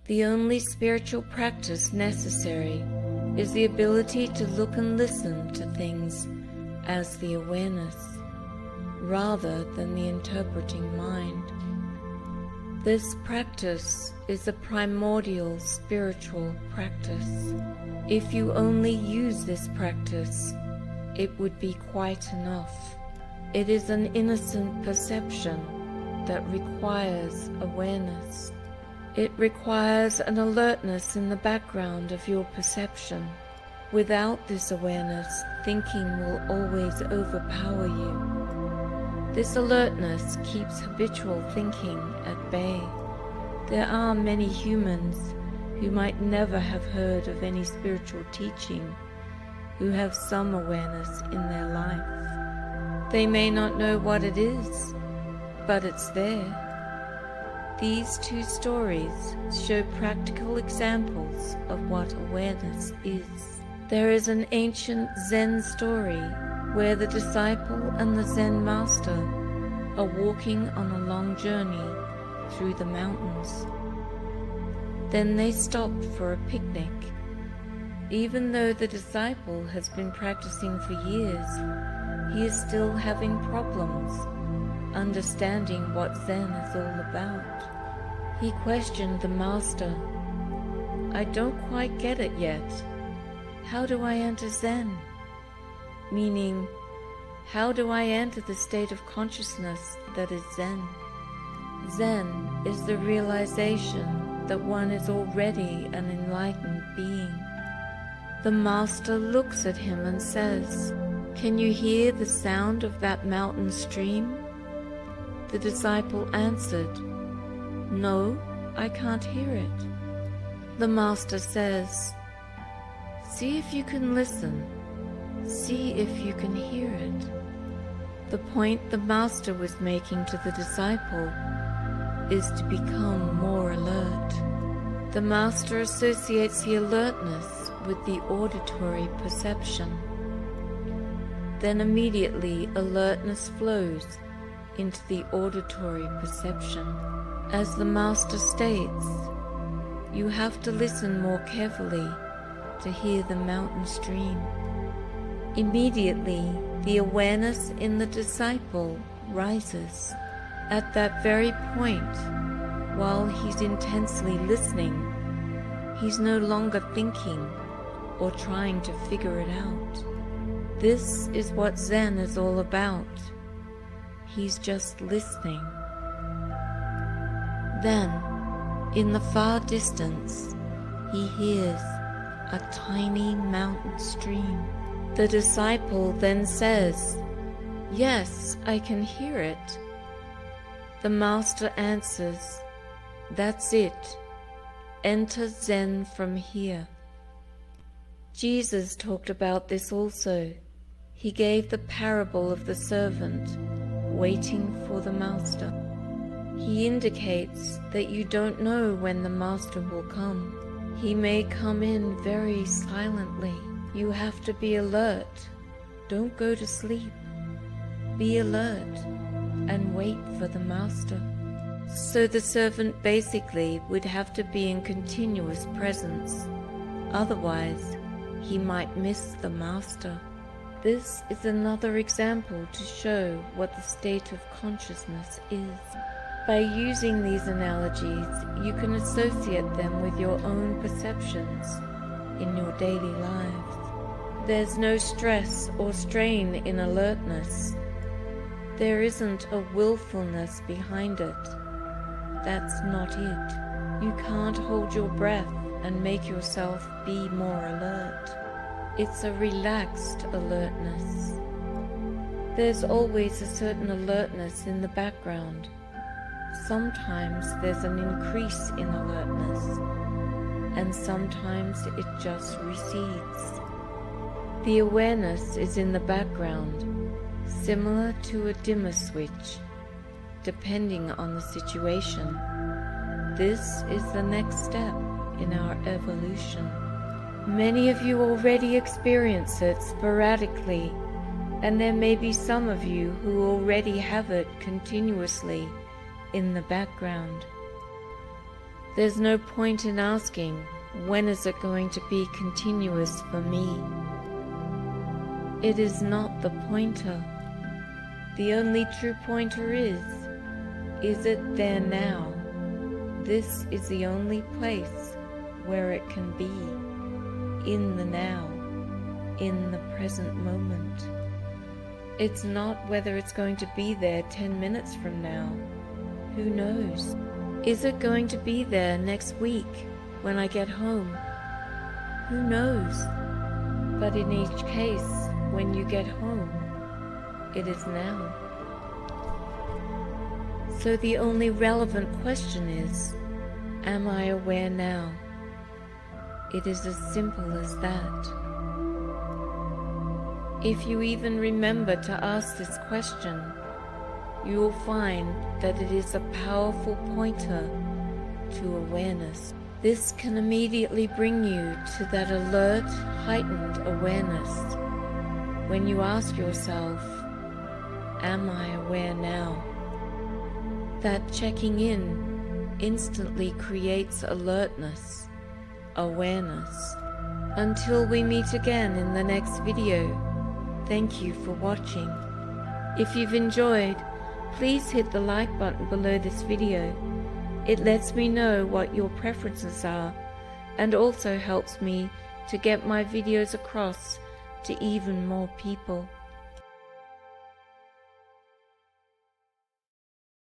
The only spiritual practice necessary is the ability to look and listen to things as the awareness, rather than the interpreting mind. This practice is a primordial spiritual practice. If you only use this practice, it would be quite enough. It is an innocent perception that requires awareness. It requires an alertness in the background of your perception. Without this awareness, thinking will always overpower you. This alertness keeps habitual thinking at bay. There are many humans who might never have heard of any spiritual teaching, who have some awareness in their life. They may not know what it is, but it's there. These two stories show practical examples of what awareness is. There is an ancient Zen story where the disciple and the Zen master are walking on a long journey through the mountains. Then they stopped for a picnic. Even though the disciple has been practicing for years, he is still having problems understanding what Zen is all about. He questioned the master, "I don't quite get it yet. How do I enter Zen?" Meaning, how do I enter the state of consciousness that is Zen? Zen is the realization that one is already an enlightened being. The master looks at him and says, "Can you hear the sound of that mountain stream?" The disciple answered, "No, I can't hear it." The master says, "See if you can listen. See if you can hear it." The point the master was making to the disciple is to become more alert. The master associates the alertness with the auditory perception. Then immediately alertness flows into the auditory perception. As the master states, you have to listen more carefully to hear the mountain stream. Immediately, the awareness in the disciple rises. At that very point, while he's intensely listening, he's no longer thinking or trying to figure it out. This is what Zen is all about. He's just listening. Then, in the far distance, he hears a tiny mountain stream. The disciple then says, "Yes, I can hear it." The master answers, "That's it. Enter Zen from here." Jesus talked about this also. He gave the parable of the servant waiting for the master. He indicates that you don't know when the master will come. He may come in very silently. You have to be alert. Don't go to sleep. Be alert and wait for the master. So the servant basically would have to be in continuous presence. Otherwise, he might miss the master. This is another example to show what the state of consciousness is. By using these analogies, you can associate them with your own perceptions in your daily lives. There's no stress or strain in alertness. There isn't a willfulness behind it. That's not it. You can't hold your breath and make yourself be more alert. It's a relaxed alertness. There's always a certain alertness in the background. Sometimes there's an increase in alertness, and sometimes it just recedes. The awareness is in the background, similar to a dimmer switch, depending on the situation. This is the next step in our evolution. Many of you already experience it sporadically, and there may be some of you who already have it continuously in the background. There's no point in asking, when is it going to be continuous for me? It is not the pointer. The only true pointer is it there now? This is the only place where it can be, in the now, in the present moment. It's not whether it's going to be there 10 minutes from now. Who knows? Is it going to be there next week when I get home? Who knows? But in each case, when you get home, it is now. So the only relevant question is, am I aware now? It is as simple as that. If you even remember to ask this question, you will find that it is a powerful pointer to awareness. This can immediately bring you to that alert, heightened awareness. When you ask yourself, am I aware now? That checking in instantly creates alertness, awareness. Until we meet again in the next video, thank you for watching. If you've enjoyed, please hit the like button below this video. It lets me know what your preferences are and also helps me to get my videos across to even more people.